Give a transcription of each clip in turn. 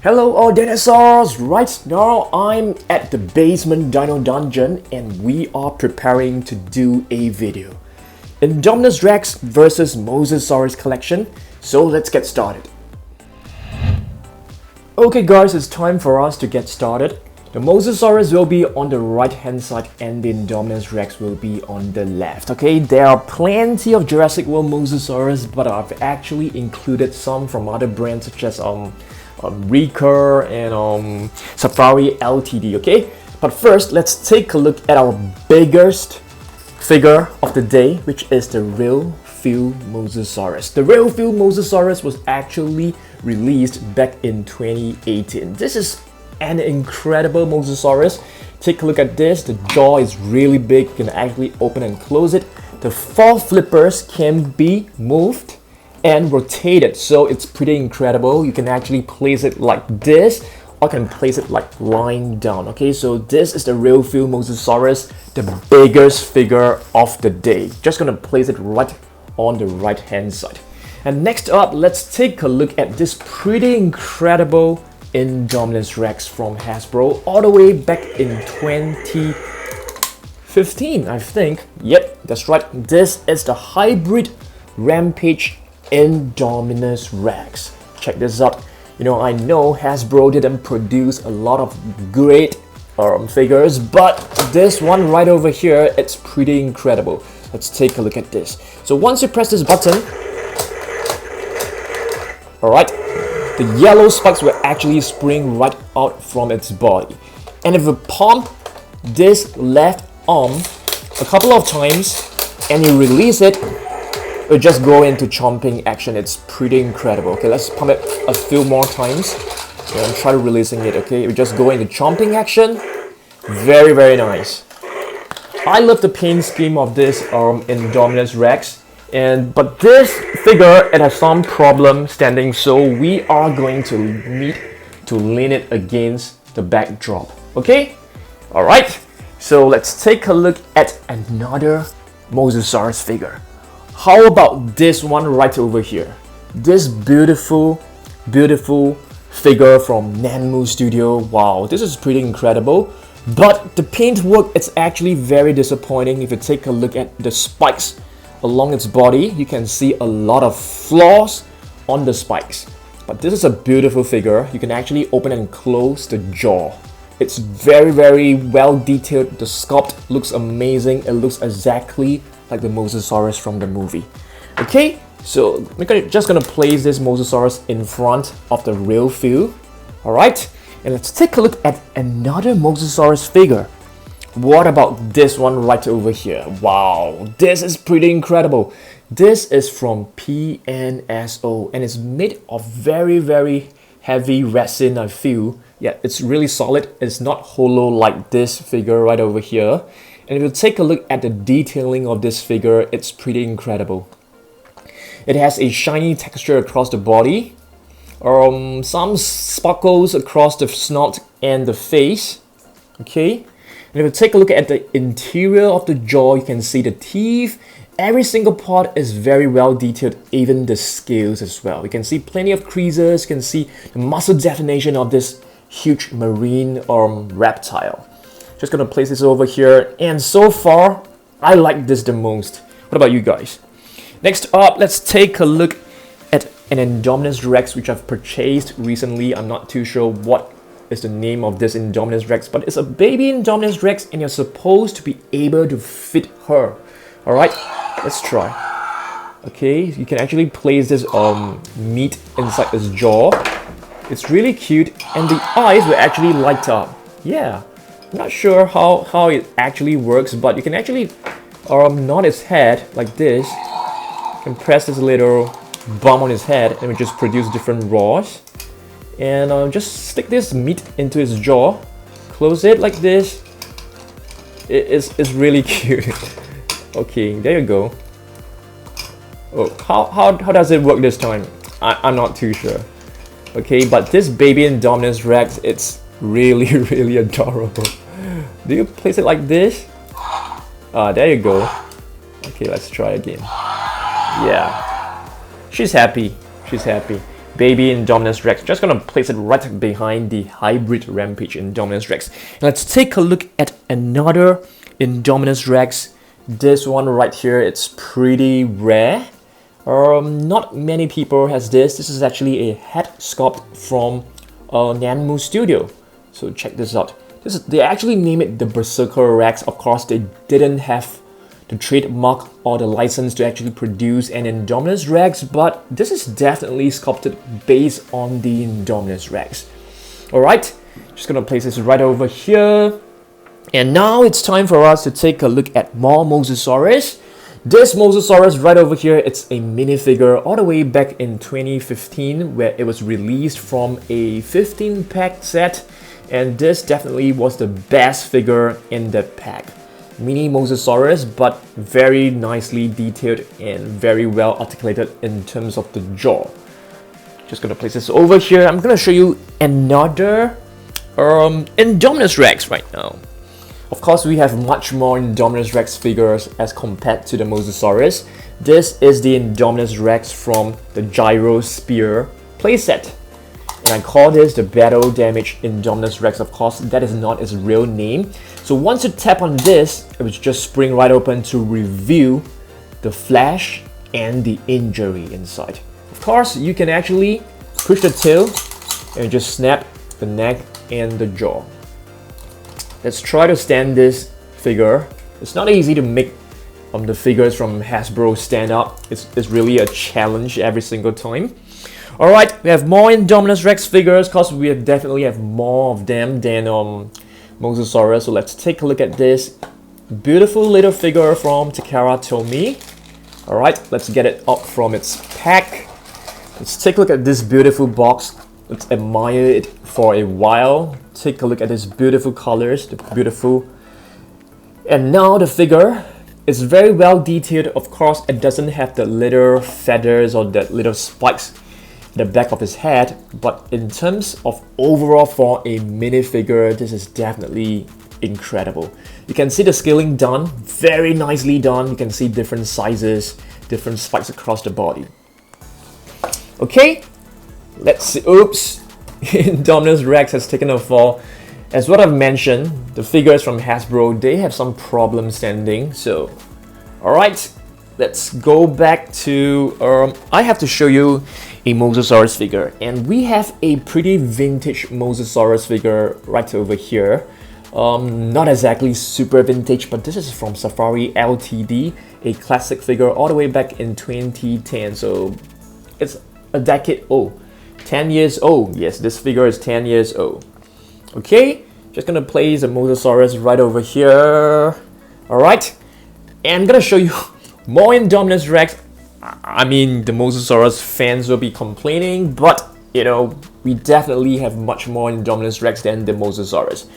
Hello all dinosaurs! Right now I'm at the basement dino dungeon and we are preparing to do a video. Indominus Rex versus Mosasaurus collection, so let's get started. Okay guys, it's time for us to get started. The Mosasaurus will be on the right hand side and the Indominus Rex will be on the left. Okay, there are plenty of Jurassic World Mosasaurus, but I've actually included some from other brands such as Recur and Safari Ltd. Okay, but first let's take a look at our biggest figure of the day, which is the Real Feel Mosasaurus. The Real Feel Mosasaurus was actually released back in 2018. This is an incredible Mosasaurus. Take a look at this. The jaw is really big. You can actually open and close it. The four flippers can be moved and rotated, so it's pretty incredible. You can actually place it like this or can place it like lying down. Okay, so this is the Real Feel Mosasaurus, the biggest figure of the day. Just gonna place it right on the right hand side. And next up, let's take a look at this pretty incredible Indominus Rex from Hasbro all the way back in 2015, I think. Yep, that's right. This is the hybrid Rampage Indominus Rex. Check this out. You know, I know Hasbro didn't produce a lot of great figures, but this one right over here, it's pretty incredible. Let's take a look at this. So once you press this button, alright, the yellow spikes will actually spring right out from its body. And if you pump this left arm a couple of times and you release it, it'll just go into chomping action. It's pretty incredible. Okay, let's pump it a few more times and try releasing it. Okay, it'll just go into chomping action. Very, very nice. I love the paint scheme of this Indominus Rex. But this figure, it has some problem standing, so we are going to need to lean it against the backdrop. Okay? Alright, so let's take a look at another Mosasaurus figure. How about this one right over here? This beautiful, beautiful figure from Nanmu Studio. Wow, this is pretty incredible. But the paint work, it's actually very disappointing. If you take a look at the spikes along its body, you can see a lot of flaws on the spikes. But this is a beautiful figure. You can actually open and close the jaw. It's very, very well detailed. The sculpt looks amazing. It looks exactly like the Mosasaurus from the movie. Okay, so we're just gonna place this Mosasaurus in front of the Real Feel. Alright, and let's take a look at another Mosasaurus figure. What about this one right over here? Wow, this is pretty incredible. This is from PNSO and it's made of very, very heavy resin, I feel. Yeah, it's really solid. It's not hollow like this figure right over here. And if you take a look at the detailing of this figure, it's pretty incredible. It has a shiny texture across the body. Some sparkles across the snout and the face. Okay. And if you take a look at the interior of the jaw, you can see the teeth. Every single part is very well detailed, even the scales as well. You can see plenty of creases. You can see the muscle definition of this huge marine reptile. Just gonna place this over here, and so far, I like this the most. What about you guys? Next up, let's take a look at an Indominus Rex, which I've purchased recently. I'm not too sure what is the name of this Indominus Rex, but it's a baby Indominus Rex and you're supposed to be able to fit her. Alright, let's try. Okay, you can actually place this meat inside this jaw. It's really cute and the eyes will actually light up. Yeah, I'm not sure how it actually works, but you can actually nod its head like this. You can press this little bump on his head and it will just produce different roars. And just stick this meat into his jaw, close it like this. It's really cute. Okay, there you go. Oh, how does it work this time? I'm not too sure. Okay, but this baby Indominus Rex, it's really, really adorable. Do you place it like this? There you go. Okay, let's try again. Yeah, she's happy. She's happy. baby Indominus Rex. Just gonna place it right behind the hybrid Rampage Indominus Rex. And let's take a look at another Indominus Rex. This one right here, it's pretty rare. Not many people has this. This is actually a head sculpt from Nanmu Studio. So check this out. They actually named it the Berserker Rex. Of course, they didn't have the trademark or the license to actually produce an Indominus Rex, but this is definitely sculpted based on the Indominus Rex. Alright, just gonna place this right over here. And now it's time for us to take a look at more Mosasaurus. This Mosasaurus right over here, it's a minifigure all the way back in 2015 where it was released from a 15-pack set, and this definitely was the best figure in that pack. Mini Mosasaurus, but very nicely detailed and very well articulated in terms of the jaw. Just gonna place this over here. I'm gonna show you another Indominus Rex right now. Of course, we have much more Indominus Rex figures as compared to the Mosasaurus. This is the Indominus Rex from the Gyro Spear playset. And I call this the Battle Damage Indominus Rex. Of course, that is not its real name. So once you tap on this, it will just spring right open to reveal the flesh and the injury inside. Of course, you can actually push the tail and just snap the neck and the jaw. Let's try to stand this figure. It's not easy to make the figures from Hasbro stand up. It's really a challenge every single time. Alright, we have more Indominus Rex figures because we definitely have more of them than Mosasaurus. So let's take a look at this beautiful little figure from Takara Tomy. Alright, let's get it up from its pack. Let's take a look at this beautiful box. Let's admire it for a while. Take a look at these beautiful colors, and now the figure is very well detailed. Of course, it doesn't have the little feathers or the little spikes at the back of his head, but in terms of overall for a minifigure, this is definitely incredible. You can see the scaling done, very nicely done. You can see different sizes, different spikes across the body. Okay, let's see. Oops, Indominus Rex has taken a fall. As what I've mentioned, the figures from Hasbro, they have some problems standing. So, alright, let's go back to, I have to show you a Mosasaurus figure. And we have a pretty vintage Mosasaurus figure right over here. Not exactly super vintage, but this is from Safari Ltd, a classic figure all the way back in 2010. So, it's a decade old. 10 years old. Yes, this figure is 10 years old. Okay, just gonna place the Mosasaurus right over here. Alright, and I'm gonna show you more Indominus Rex. I mean, the Mosasaurus fans will be complaining, but you know, we definitely have much more Indominus Rex than the Mosasaurus.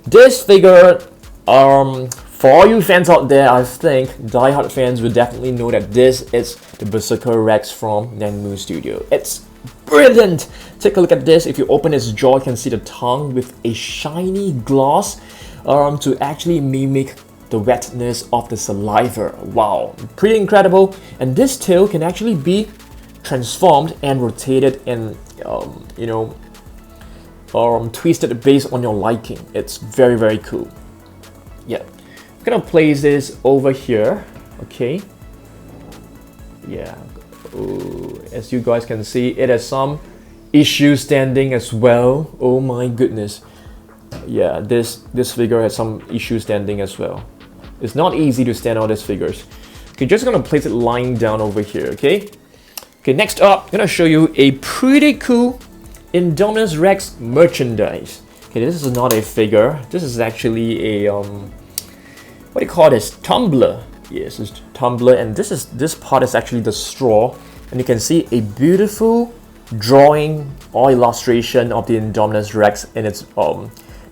This figure, for all you fans out there, I think diehard fans will definitely know that this is the Berserker Rex from Nanmu Studio. It's brilliant! Take a look at this. If you open its jaw, you can see the tongue with a shiny gloss to actually mimic the wetness of the saliva. Wow, pretty incredible. And this tail can actually be transformed and rotated and twisted based on your liking. It's very, very cool. Yeah, I'm gonna place this over here. Okay. Yeah. Ooh, as you guys can see, it has some issues standing as well. Oh my goodness. Yeah, this figure has some issues standing as well. It's not easy to stand all these figures. Okay, just gonna place it lying down over here, okay? Okay, next up, I'm gonna show you a pretty cool Indominus Rex merchandise. Okay, this is not a figure. This is actually a what do you call this? Tumbler. Yes, it's tumbler, and this part is actually the straw, and you can see a beautiful drawing or illustration of the Indominus Rex in its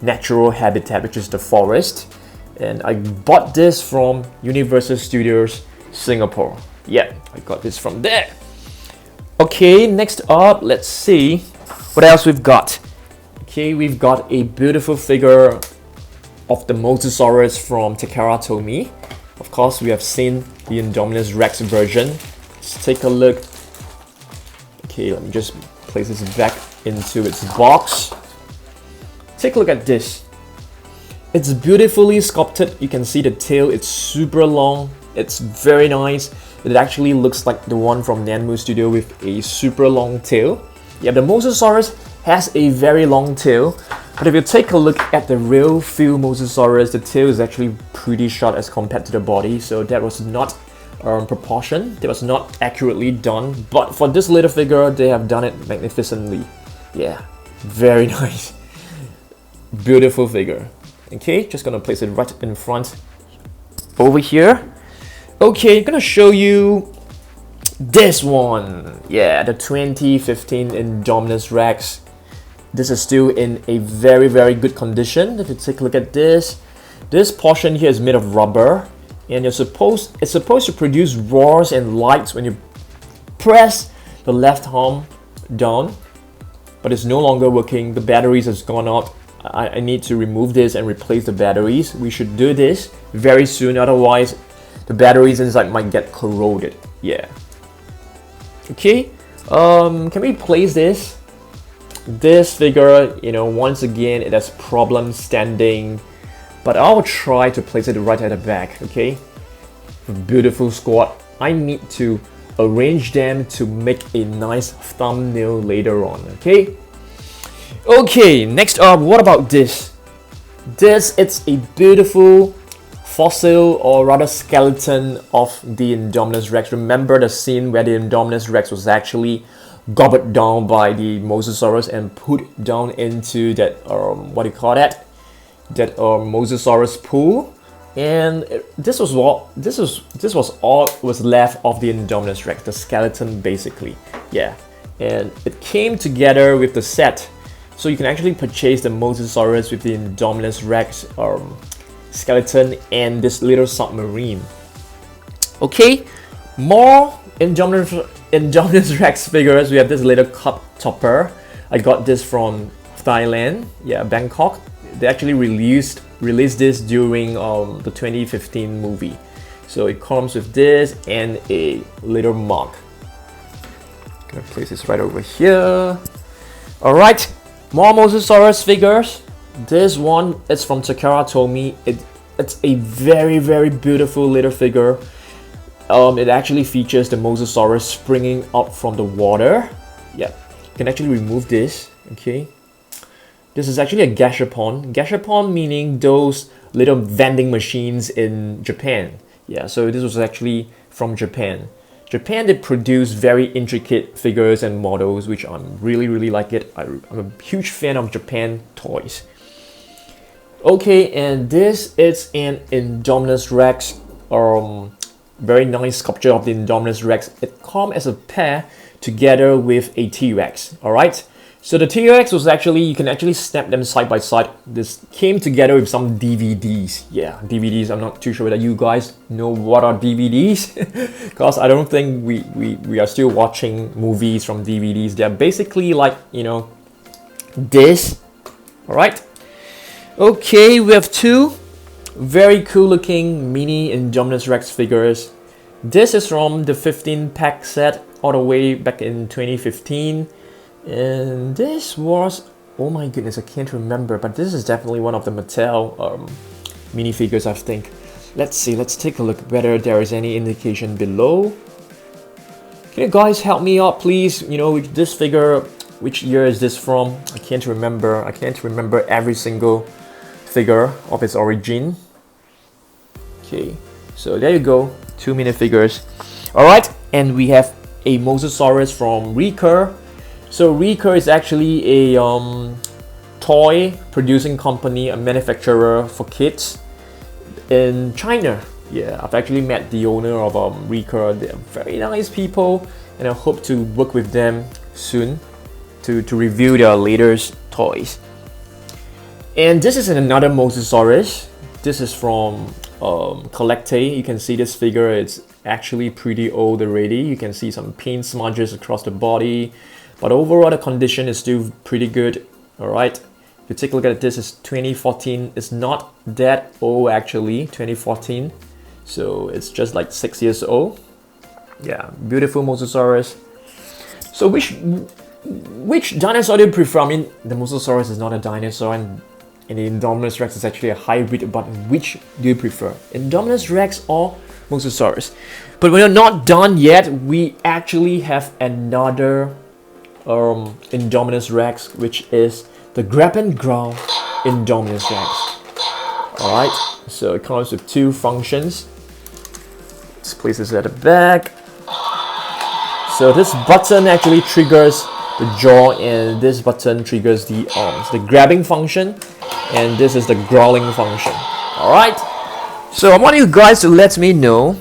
natural habitat, which is the forest. And I bought this from Universal Studios Singapore. Yeah, I got this from there. Okay, next up, let's see what else we've got. Okay, we've got a beautiful figure of the Mosasaurus from Takara Tomy. Of course, we have seen the Indominus Rex version. Let's take a look. Okay, let me just place this back into its box. Take a look at this. It's beautifully sculpted. You can see the tail, it's super long. It's very nice. It actually looks like the one from Nanmu Studio with a super long tail. Yeah, the Mosasaurus has a very long tail. But if you take a look at the Real Feel Mosasaurus, the tail is actually pretty short as compared to the body. So that was not proportion. That was not accurately done. But for this little figure, they have done it magnificently. Yeah, very nice. Beautiful figure. Okay, just gonna place it right in front over here. Okay, I'm gonna show you this one. Yeah, the 2015 Indominus Rex. This is still in a very, very good condition. If you take a look at this portion here is made of rubber, and it's supposed to produce roars and lights when you press the left arm down, but it's no longer working. The batteries has gone out. I need to remove this and replace the batteries. We should do this very soon, otherwise the batteries inside might get corroded. Yeah. Okay. Can we place this? This figure, you know, once again, it has problems standing, but I'll try to place it right at the back. Okay. Beautiful squad. I need to arrange them to make a nice thumbnail later on. Okay. Okay, next up, what about this? It's a beautiful fossil, or rather skeleton, of the Indominus Rex. Remember the scene where the Indominus Rex was actually gobbled down by the Mosasaurus and put down into that, what do you call that? That Mosasaurus pool. And this was all was left of the Indominus Rex, the skeleton basically. Yeah, and it came together with the set. So you can actually purchase the Mosasaurus with the Indominus Rex skeleton and this little submarine. Okay, more Indominus Rex figures. We have this little cup topper. I got this from Thailand, yeah, Bangkok. They actually released this during the 2015 movie. So it comes with this and a little mug. I'm gonna place this right over here. Alright, more Mosasaurus figures. This one is from Takara Tomy. It's a very, very beautiful little figure. It actually features the Mosasaurus springing up from the water. Yeah, you can actually remove this. Okay, this is actually a gashapon. Gashapon meaning those little vending machines in Japan. Yeah, so this was actually from Japan. Japan, they produce very intricate figures and models, which I'm really like it. I'm a huge fan of Japan toys. Okay, and this is an Indominus Rex. Very nice sculpture of the Indominus Rex. It comes as a pair together with a T-Rex. Alright, so the T-Rex was actually, you can actually snap them side by side. This came together with some DVDs. Yeah, DVDs. I'm not too sure whether you guys know what are DVDs, because I don't think we are still watching movies from DVDs. They're basically like, you know, this. Alright. Okay, we have two very cool looking mini Indominus Rex figures. This is from the 15-pack set all the way back in 2015. And this was, oh my goodness, I can't remember, but this is definitely one of the Mattel minifigures, I think. Let's see, let's take a look whether there is any indication below. Can you guys help me out, please? You know, with this figure, which year is this from? I can't remember. I can't remember every single figure of its origin. Okay, so there you go, two minifigures. Alright, and we have a Mosasaurus from Recur. So Recur is actually a toy producing company, a manufacturer for kids in China. Yeah, I've actually met the owner of Recur. They're very nice people, and I hope to work with them soon to review their latest toys. And this is another Mosasaurus. This is from Collecte. You can see this figure, it's actually pretty old already. You can see some paint smudges across the body, but overall the condition is still pretty good. Alright, if you take a look at this, it's 2014. It's not that old actually, 2014. So it's just like 6 years old. Yeah, beautiful Mosasaurus. So which dinosaur do you prefer? I mean, the Mosasaurus is not a dinosaur, and the Indominus Rex is actually a hybrid, but which do you prefer? Indominus Rex or Mosasaurus? But we're not done yet. We actually have another Indominus Rex, which is the Grab and Growl Indominus Rex. Alright, so it comes with two functions. Let's place this at the back. So this button actually triggers the jaw, and this button triggers the arms. The grabbing function, and this is the growling function. Alright, so I want you guys to let me know,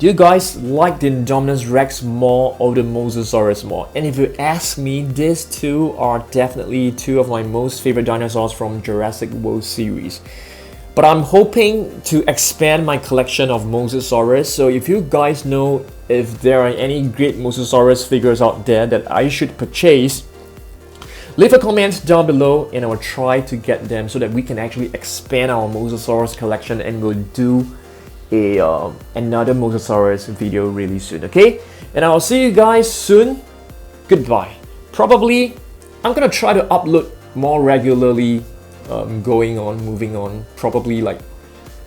do you guys like the Indominus Rex more or the Mosasaurus more? And if you ask me, these two are definitely two of my most favorite dinosaurs from Jurassic World series. But I'm hoping to expand my collection of Mosasaurus, so if you guys know if there are any great Mosasaurus figures out there that I should purchase, leave a comment down below and I will try to get them so that we can actually expand our Mosasaurus collection, and we'll do another Mosasaurus video really soon, okay? And I'll see you guys soon. Goodbye. Probably, I'm gonna try to upload more regularly, moving on, probably like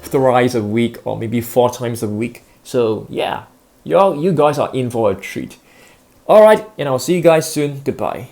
thrice a week or maybe 4 times a week. So yeah, you guys are in for a treat. Alright, and I'll see you guys soon. Goodbye.